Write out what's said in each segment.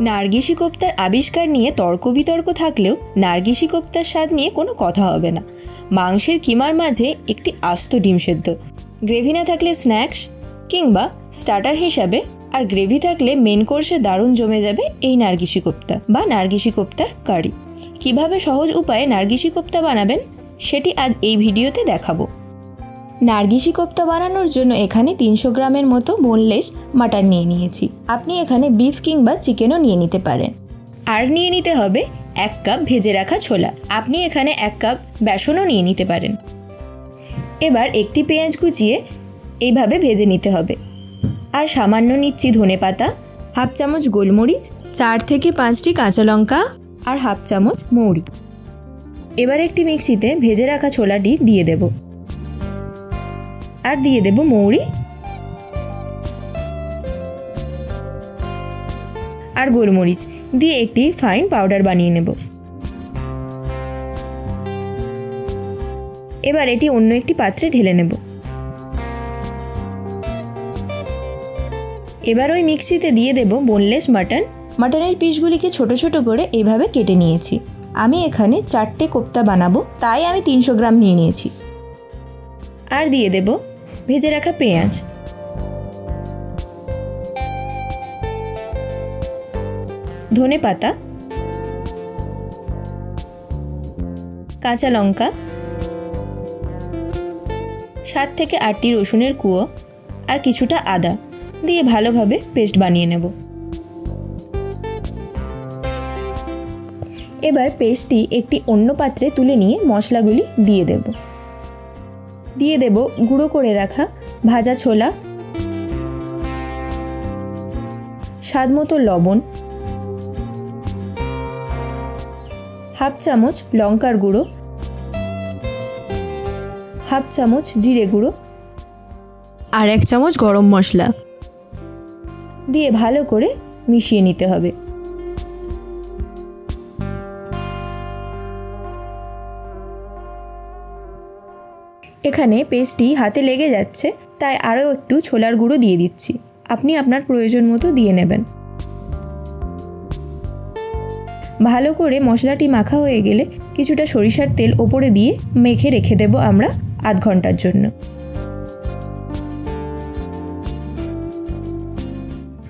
নার্গিসি কোফতার আবিষ্কার নিয়ে তর্ক বিতর্ক থাকলেও নার্গিসি কোফতার স্বাদ নিয়ে কোনো কথা হবে না। মাংসের কিমার মাঝে একটি আস্ত ডিম সেদ্ধ, গ্রেভি না থাকলে স্ন্যাক্স কিংবা স্টার্টার হিসাবে, আর গ্রেভি থাকলে মেন কোর্সে দারুণ জমে যাবে এই নার্গিসি কোফতা বা নার্গিসি কোফতার কারি। কিভাবে সহজ উপায়ে নার্গিসি কোফতা বানাবেন সেটি আজ এই ভিডিওতে দেখাবো। নার্গিসি কোফতা বানানোর জন্য এখানে 300 গ্রামের মতো বোনলেস মাটন নিয়ে নিয়েছি। আপনি এখানে বিফ কিংবা চিকেনও নিয়ে নিতে পারেন। আর নিয়ে নিতে হবে 1 কাপ ভেজে রাখা ছোলা। আপনি এখানে 1 কাপ বেসনও নিয়ে নিতে পারেন। এবার একটি পেঁয়াজ কুচিয়ে এইভাবে ভেজে নিতে হবে। আর সামান্য নিচ্ছি ধনেপাতা, হাফ চামচ গোলমরিচ, 4 থেকে 5টি কাঁচা লঙ্কা আর হাফ চামচ মৌরি। এবার একটি মিক্সিতে ভেজে রাখা ছোলাটি দিয়ে দেব, আর দিয়ে দেব মৌরি আর গোলমরিচ দিয়ে একটি ফাইন পাউডার বানিয়ে নেব। এবার এটি অন্য একটি পাত্রে ঢেলে নেব। এবার ওই মিক্সিতে দিয়ে দেব বোনলেস মাটন। মাটনের পিসগুলিকে ছোট ছোট করে এইভাবে কেটে নিয়েছি। আমি এখানে 4টে কোফতা বানাবো, তাই আমি 300 গ্রাম নিয়ে নিয়েছি। আর দিয়ে দেব ভেজে রাখা পেঁয়াজ, ধনেপাতা, কাঁচা লঙ্কা, 7 থেকে 8টি রসুনের কুয়ো আর কিছুটা আদা দিয়ে ভালোভাবে পেস্ট বানিয়ে নেব। এবার পেস্টটি একটি অন্য পাত্রে তুলে নিয়ে মশলাগুলি দিয়ে দেব গুঁড়ো করে রাখা ভাজা ছোলা, স্বাদমতো লবণ, হাফ চামচ লঙ্কার গুঁড়ো, হাফ চামচ জিরে গুঁড়ো আর 1 চামচ গরম মশলা দিয়ে ভালো করে মিশিয়ে নিতে হবে। এখানে পেস্টটি হাতে লেগে যাচ্ছে, তাই আরও একটু ছোলার গুঁড়ো দিয়ে দিচ্ছি। আপনি আপনার প্রয়োজন মতো দিয়ে নেবেন। ভালো করে মশলাটি মাখা হয়ে গেলে কিছুটা সরিষার তেল ওপরে দিয়ে মেখে রেখে দেব আমরা আধ ঘন্টার জন্য।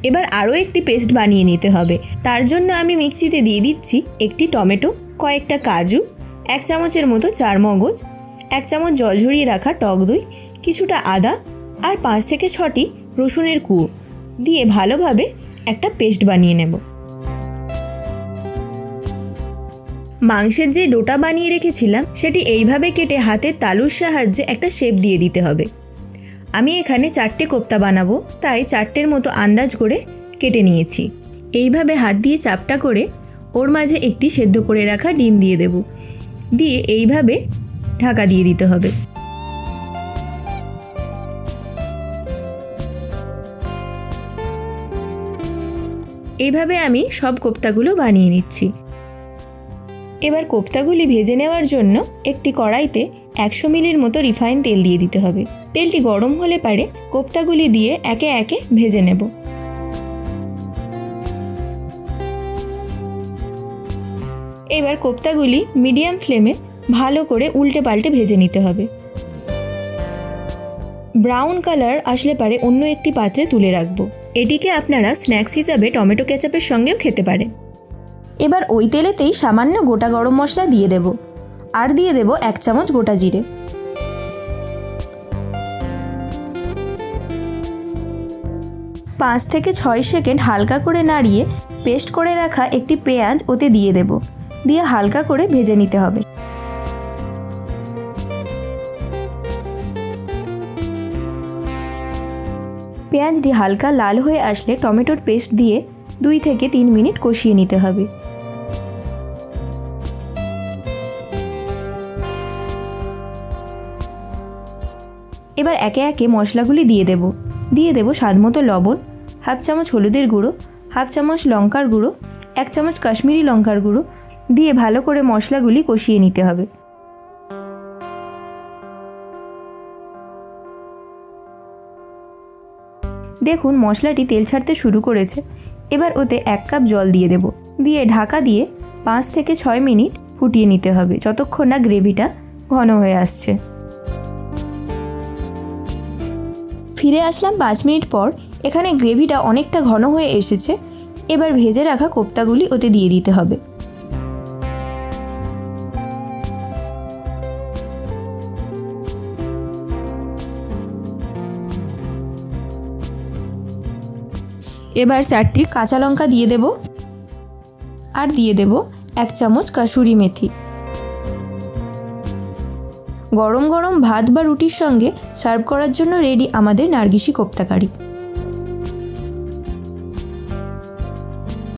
এবার আরও একটি পেস্ট বানিয়ে নিতে হবে। তার জন্য আমি মিক্সিতে দিয়ে দিচ্ছি একটি টমেটো, কয়েকটা কাজু, 1 চামচের মতো চারমগজ, 1 চামচ জল ঝরিয়ে রাখা টক দই, কিছুটা আদা আর 5 থেকে 6টি রসুনের কুয়ো দিয়ে ভালোভাবে একটা পেস্ট বানিয়ে নেব। মাংসের যে ডোটা বানিয়ে রেখেছিলাম সেটি এইভাবে কেটে হাতের তালুর সাহায্যে একটা শেপ দিয়ে দিতে হবে। আমি এখানে 4টে কোফতা বানাবো, তাই 4টের মতো আন্দাজ করে কেটে নিয়েছি। এইভাবে হাত দিয়ে চাপটা করে ওর মাঝে একটি সেদ্ধ করে রাখা ডিম দিয়ে দেব, দিয়ে এইভাবে ঢাকা দিয়ে দিতে হবে। এইভাবে আমি সব কোফতাগুলো বানিয়ে নিচ্ছি। এবার কোফতাগুলি ভেজে নেওয়ার জন্য একটি কড়াইতে 100 মিলির মতো রিফাইন তেল দিয়ে দিতে হবে। তেলটি গরম হলে পারে কোফতাগুলি দিয়ে একে একে ভেজে নেব। এবার কোফতাগুলি মিডিয়াম ফ্লেমে ভালো করে উল্টে পাল্টে ভেজে নিতে হবে। ব্রাউন কালার আসলে পারে অন্য একটি পাত্রে তুলে রাখবো। এটিকে আপনারা স্ন্যাক্স হিসাবে টমেটো কেচাপের সঙ্গেও খেতে পারেন। এবার ওই তেলেতেই সামান্য গোটা গরম মশলা দিয়ে দেব, আর দিয়ে দেব 1 চামচ গোটা জিরে। পাঁচ থেকে 6 সেকেন্ড হালকা করে নাড়িয়ে পেস্ট করে রাখা একটি পেঁয়াজ ওতে দিয়ে দেব, দিয়ে হালকা করে ভেজে নিতে হবে। পেঁয়াজটি হালকা লাল হয়ে আসলে টমেটোর পেস্ট দিয়ে 2 থেকে 3 মিনিট কষিয়ে নিতে হবে। এবার একে একে মশলাগুলি দিয়ে দেব স্বাদমতো লবণ, হাফ চামচ হলুদের গুঁড়ো, হাফ চামচ লঙ্কার গুঁড়ো, 1 চামচ কাশ্মীরি লঙ্কার গুঁড়ো দিয়ে ভালো করে মশলাগুলি কষিয়ে নিতে হবে। দেখুন মশলাটি তেল ছাড়তে শুরু করেছে। এবার ওতে 1 কাপ জল দিয়ে দেব, দিয়ে ঢাকা দিয়ে 5 থেকে 6 মিনিট ফুটিয়ে নিতে হবে, যতক্ষণ না গ্রেভিটা ঘন হয়ে আসছে। ফিরে আসলাম 5 মিনিট পর। এখানে গ্রেভিটা অনেকটা ঘন হয়ে এসেছে। এবার ভেজে রাখা কোপ্তাগুলি ওতে দিয়ে দিতে হবে। এবার 4টি কাঁচা লঙ্কা দিয়ে দেব, আর দিয়ে দেব 1 চামচ কাসুরি মেথি। গরম গরম ভাত বা রুটির সঙ্গে সার্ভ করার জন্য রেডি আমাদের নার্গিসি কোপ্তা কারি।